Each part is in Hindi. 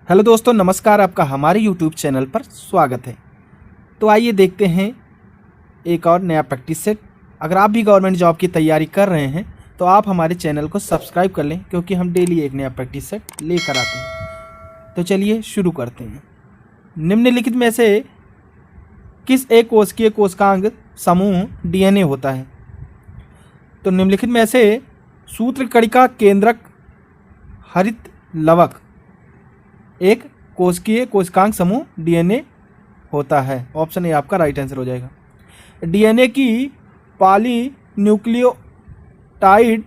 हेलो दोस्तों, नमस्कार। आपका हमारे यूट्यूब चैनल पर स्वागत है। तो आइए देखते हैं एक और नया प्रैक्टिस सेट। अगर आप भी गवर्नमेंट जॉब की तैयारी कर रहे हैं तो आप हमारे चैनल को सब्सक्राइब कर लें, क्योंकि हम डेली एक नया प्रैक्टिस सेट लेकर आते हैं। तो चलिए शुरू करते हैं। निम्नलिखित में से किस एक कोशिकीय कोशिकांग समूह डीएनए होता है? तो निम्नलिखित में से सूत्रकणिका केंद्रक हरित लवक एक कोशिकीय कोशिकांग समूह डीएनए होता है। ऑप्शन ए आपका राइट आंसर हो जाएगा। डीएनए की पॉलीन्यूक्लियोटाइड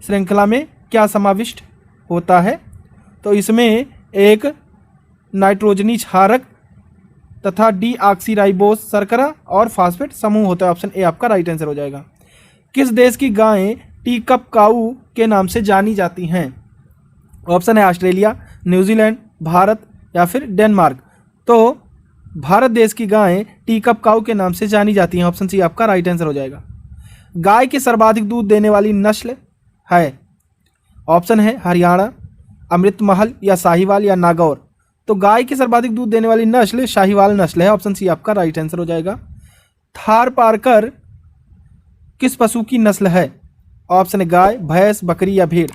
श्रृंखला में क्या समाविष्ट होता है? तो इसमें एक नाइट्रोजनी क्षारक तथा डीऑक्सीराइबोस शर्करा और फास्फेट समूह होता है। ऑप्शन ए आपका राइट आंसर हो जाएगा। किस देश की गायें टी कप काऊ के नाम से जानी जाती हैं? ऑप्शन है ऑस्ट्रेलिया, न्यूजीलैंड, भारत या फिर डेनमार्क। तो भारत देश की गायें टी कप काऊ के नाम से जानी जाती हैं। ऑप्शन सी आपका राइट आंसर हो जाएगा। गाय की सर्वाधिक दूध देने वाली नस्ल है? ऑप्शन है हरियाणा, अमृतमहल या साहिवाल या नागौर। तो गाय की सर्वाधिक दूध देने वाली नस्ल शाहीवाल नस्ल है। ऑप्शन सी आपका राइट आंसर हो जाएगा। थारपारकर किस पशु की नस्ल है? ऑप्शन है गाय, भैंस, बकरी या भेड़।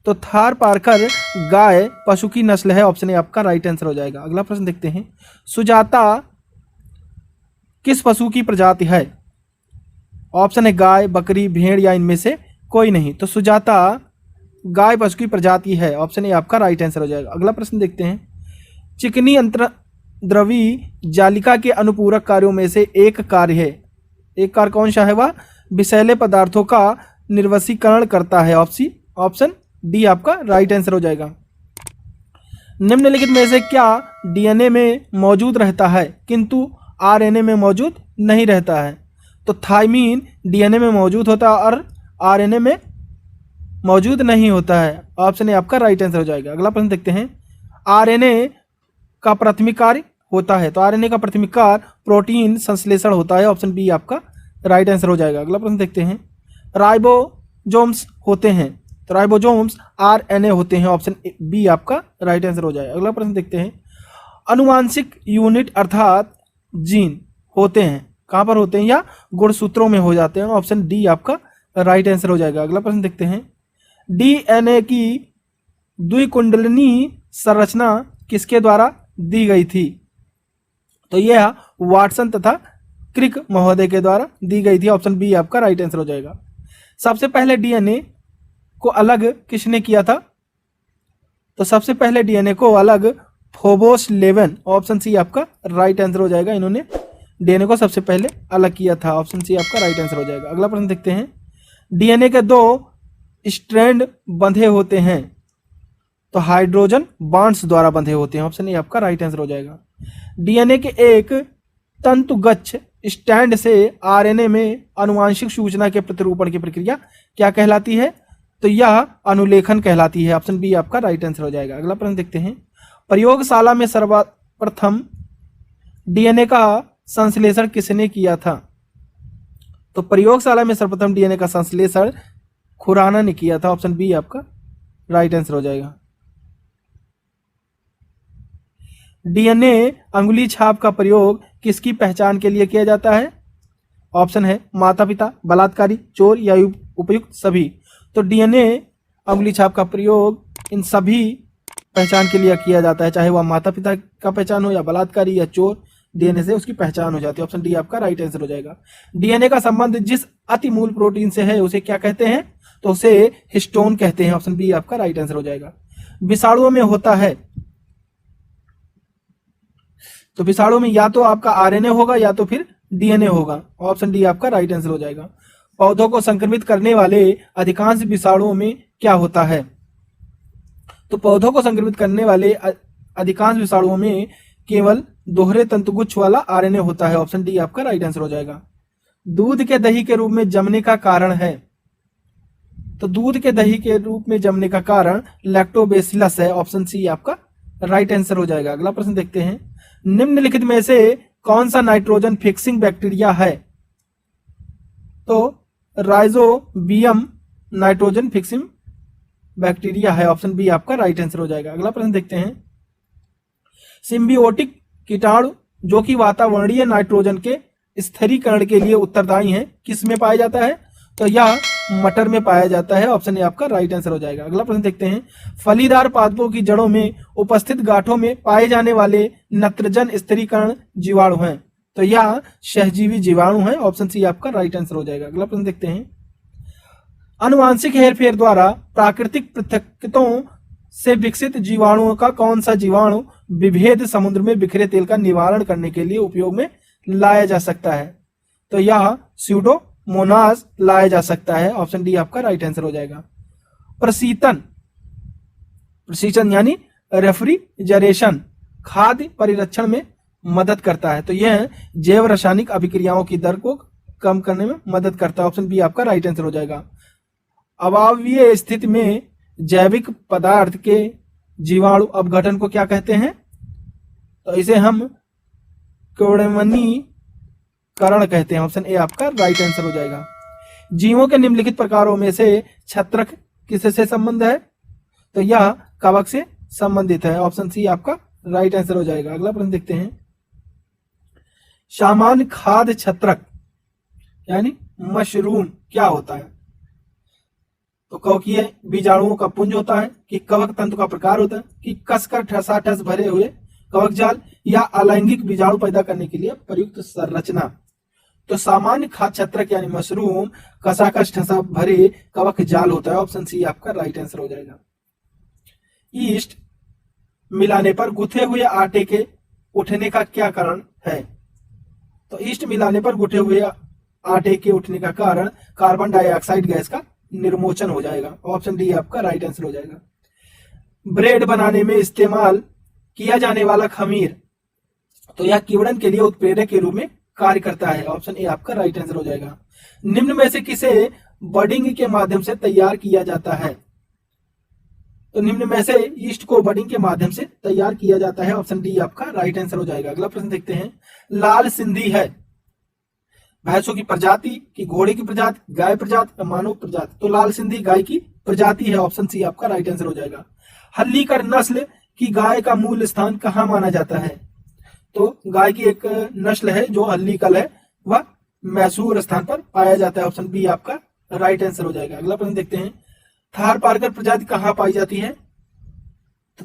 तो थारपारकर गाय पशु की नस्ल है। ऑप्शन ए आपका राइट आंसर हो जाएगा। अगला प्रश्न देखते हैं। सुजाता किस पशु की प्रजाति है? ऑप्शन है गाय, बकरी, भेड़ या इनमें से कोई नहीं। तो सुजाता गाय पशु की प्रजाति है। ऑप्शन ए आपका राइट आंसर हो जाएगा। अगला प्रश्न देखते हैं। चिकनी अंतर्द्रवी जालिका के अनुपूरक कार्यों में से एक कार्य है। एक कार्य कौन सा है? वह विषैले पदार्थों का निर्वसीकरण करता है। ऑप्शन डी आपका राइट आंसर हो जाएगा। निम्नलिखित में से क्या डीएनए में मौजूद रहता है किंतु आरएनए में मौजूद नहीं रहता है? तो थायमीन डीएनए में मौजूद होता है और आरएनए में मौजूद नहीं होता है। ऑप्शन ए आपका राइट आंसर हो जाएगा। अगला प्रश्न देखते हैं। आरएनए का प्राथमिक कार्य होता है। तो आरएनए का प्राथमिक कार्य प्रोटीन संश्लेषण होता है। ऑप्शन बी आपका राइट आंसर हो जाएगा। अगला प्रश्न देखते हैं। राइबोसोम्स होते हैं। तो राइबोसोम्स आरएनए होते हैं। ऑप्शन बी आपका राइट आंसर हो जाएगा। अगला प्रश्न देखते हैं। अनुवांशिक यूनिट अर्थात जीन होते हैं कहाँ पर होते हैं? या गुणसूत्रों में हो जाते हैं। ऑप्शन डी आपका राइट आंसर हो जाएगा। अगला प्रश्न देखते हैं। डीएनए की द्विकुंडलिनी संरचना किसके द्वारा दी गई थी? तो यह वाटसन तथा क्रिक महोदय के द्वारा दी गई थी। ऑप्शन बी आपका राइट आंसर हो जाएगा। सबसे पहले डीएनए को अलग किसने किया था? तो सबसे पहले डीएनए को अलग फोबोस लेवन। ऑप्शन सी आपका राइट आंसर हो जाएगा। इन्होंने डीएनए को सबसे पहले अलग किया था। ऑप्शन सी आपका राइट आंसर हो जाएगा। अगला प्रश्न देखते हैं। डीएनए के दो स्ट्रैंड बंधे होते हैं। तो हाइड्रोजन बॉन्ड्स द्वारा बंधे होते हैं। ऑप्शन ए आपका राइट आंसर हो जाएगा। डीएनए के एक तंतुगच्छ स्टैंड से आरएनए में आनुवांशिक सूचना के प्रतिरूपण की प्रक्रिया क्या कहलाती है? तो यह अनुलेखन कहलाती है। ऑप्शन बी आपका राइट आंसर हो जाएगा। अगला प्रश्न देखते हैं। प्रयोगशाला में सर्वप्रथम डीएनए का संश्लेषण किसने किया था? तो प्रयोगशाला में सर्वप्रथम डीएनए का संश्लेषण खुराना ने किया था। ऑप्शन बी आपका राइट आंसर हो जाएगा। डीएनए अंगुली छाप का प्रयोग किसकी पहचान के लिए किया जाता है? ऑप्शन है माता पिता, बलात्कारी, चोर या उपयुक्त सभी। तो डीएनए अंगुली छाप का प्रयोग इन सभी पहचान के लिए किया जाता है, चाहे वह माता पिता का पहचान हो या बलात्कारी या चोर। डीएनए से उसकी पहचान हो जाती है। ऑप्शन डी आपका राइट आंसर हो जाएगा। डीएनए का संबंध जिस अति मूल प्रोटीन से है उसे क्या कहते हैं? तो उसे हिस्टोन कहते हैं। ऑप्शन बी आपका राइट आंसर हो जाएगा। विषाणुओं में होता है। तो विषाणु में या तो आपका आरएनए होगा या तो फिर डीएनए होगा। ऑप्शन डी आपका राइट आंसर हो जाएगा। पौधों को संक्रमित करने वाले अधिकांश विषाणुओं में क्या होता है? तो पौधों को संक्रमित करने वाले अधिकांश विषाणुओं में केवल दोहरे तंतुगुच्छ वाला आरएनए होता है। ऑप्शन डी आपका राइट आंसर हो जाएगा। दूध के दही के रूप में जमने का कारण है। तो दूध के दही के रूप में जमने का कारण लैक्टोबैसिलस है। ऑप्शन सी आपका राइट आंसर हो जाएगा। अगला प्रश्न देखते हैं। निम्नलिखित में से कौन सा नाइट्रोजन फिक्सिंग बैक्टीरिया है? तो राइजोबियम नाइट्रोजन फिक्सिंग बैक्टीरिया है। ऑप्शन बी आपका राइट आंसर हो जाएगा। अगला प्रश्न देखते हैं। सिम्बियोटिक कीटाणु जो कि वातावरणीय नाइट्रोजन के स्थिरीकरण के लिए उत्तरदायी हैं, किस में पाया जाता है? तो यह मटर में पाया जाता है। ऑप्शन ए आपका राइट आंसर हो जाएगा। अगला प्रश्न देखते हैं, फलीदार पादपों की जड़ों में उपस्थित गांठों में पाए जाने वाले नत्रजन स्थिरीकरण जीवाणु हैं, तो यह सहजीवी जीवाणु है। ऑप्शन सी आपका राइट आंसर हो जाएगा। अगला प्रश्न देखते हैं, अनुवांशिक हेरफेर द्वारा प्राकृतिक पृथक्तों से विकसित जीवाणुओं का कौन सा जीवाणु विभेद समुद्र में बिखरे तेल का निवारण करने के लिए उपयोग में लाया जा सकता है? तो यह स्यूडोमोनास लाया जा सकता है। ऑप्शन डी आपका राइट आंसर हो जाएगा। प्रशीतन यानी रेफ्रिजरेशन खाद्य परिरक्षण में मदद करता है, तो यह जैव रासायनिक अभिक्रियाओं की दर को कम करने में मदद करता है। ऑप्शन बी आपका राइट आंसर हो जाएगा। अवायवीय स्थिति में जैविक पदार्थ के जीवाणु अपघटन को क्या कहते हैं? तो इसे हम किण्वनीकरण कहते हैं। ऑप्शन ए आपका राइट आंसर हो जाएगा। जीवों के निम्नलिखित प्रकारों में से छत्रक किससे संबंध है? तो यह कवक से संबंधित है। ऑप्शन सी आपका राइट आंसर हो जाएगा। अगला प्रश्न देखते हैं, सामान्य खाद्य छत्रक यानी मशरूम क्या होता है? तो कवकीय बीजाणुओं का पुंज होता है, कि कवक तंतु का प्रकार होता है, कि कसकर ठसाठस भरे हुए कवक जाल, या अलैंगिक बीजाणु पैदा करने के लिए प्रयुक्त संरचना? तो सामान्य खाद्य छत्रक यानी मशरूम कसाकस ठसा भरे कवक जाल होता है। ऑप्शन सी आपका राइट आंसर हो जाएगा। ईस्ट मिलाने पर गुथे हुए आटे के उठने का क्या कारण है? तो ईस्ट मिलाने पर गुथे हुए आटे के उठने का कारण कार्बन डाइऑक्साइड गैस का निर्मोचन हो जाएगा। ऑप्शन डी आपका राइट आंसर हो जाएगा। ब्रेड बनाने में इस्तेमाल किया जाने वाला खमीर, तो यह कीड़न के लिए उत्प्रेरक के रूप में कार्य करता है। ऑप्शन ए आपका राइट आंसर हो जाएगा। निम्न में से किसे बडिंग के माध्यम से तैयार किया जाता है? तो निम्न में से ईस्ट को बडिंग के माध्यम से तैयार किया जाता है। ऑप्शन डी आपका राइट आंसर हो जाएगा। अगला प्रश्न देखते हैं, लाल सिंधी है भैंसों की प्रजाति, की घोड़े की प्रजाति, गाय प्रजाति या मानव प्रजाति? तो लाल सिंधी गाय की प्रजाति है। ऑप्शन सी आपका राइट आंसर हो जाएगा। हल्लीकर नस्ल की गाय का मूल स्थान कहाँ माना जाता है? तो गाय की एक नस्ल है जो हल्लीकल है, वह मैसूर स्थान पर पाया जाता है। ऑप्शन बी आपका राइट आंसर हो जाएगा। अगला प्रश्न देखते हैं, थार पारकर प्रजाति कहाँ पाई जाती है? तो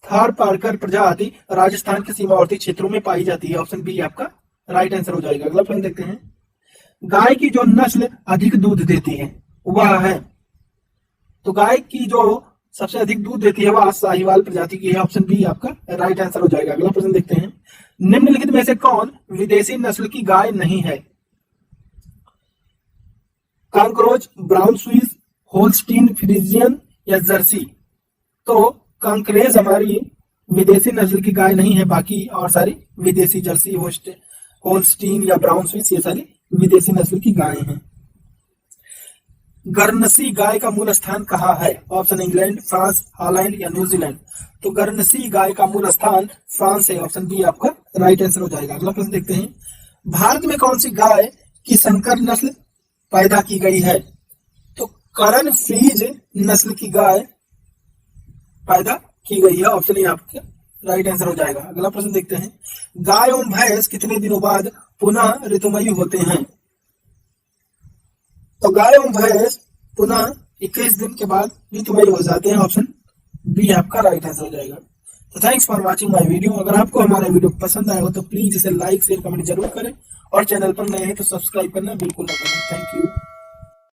थार पारकर प्रजाति राजस्थान के सीमावर्ती क्षेत्रों में पाई जाती है। ऑप्शन बी आपका राइट आंसर हो जाएगा। अगला प्रश्न देखते हैं, गाय की जो नस्ल अधिक दूध देती है वह है? तो गाय की जो सबसे अधिक दूध देती है वह साहिवाल प्रजाति की है। ऑप्शन बी आपका राइट आंसर हो जाएगा। अगला प्रश्न देखते हैं, निम्नलिखित में से कौन विदेशी नस्ल की गाय नहीं है? कांकरोच, ब्राउन स्विस, होल्स्टीन फ्रीजियन या जर्सी? तो कांकरेज हमारी विदेशी नस्ल की गाय नहीं है, बाकी और सारी विदेशी, जर्सी, होल्स्टीन या ब्राउन स्विस, ये सारी विदेशी नस्ल की गाय हैं। गर्नसी गाय का मूल स्थान कहाँ है? ऑप्शन इंग्लैंड, फ्रांस, हॉलैंड या न्यूजीलैंड? तो गर्नसी गाय का मूल स्थान फ्रांस है। ऑप्शन बी आपका राइट आंसर हो जाएगा। अगला प्रश्न देखते हैं, भारत में कौन सी गाय की संकर नस्ल पैदा की गई है? तो करन फ्रीज नस्ल की गाय पैदा की गई है। ऑप्शन ए आपका राइट आंसर हो जाएगा। अगला प्रश्न देखते हैं, गाय एवं भैंस कितने दिनों बाद पुनः ऋतुमयी होते हैं? तो गाय एवं भैंस पुनः 21 दिन के बाद ऋतुमयी हो जाते हैं। ऑप्शन बी आपका राइट आंसर हो जाएगा। तो thanks for watching my video. अगर आपको हमारा वीडियो पसंद आया हो तो प्लीज इसे लाइक शेयर कमेंट जरूर करें, और चैनल पर नए हैं तो सब्सक्राइब करना बिल्कुल ना भूलें। Thank you.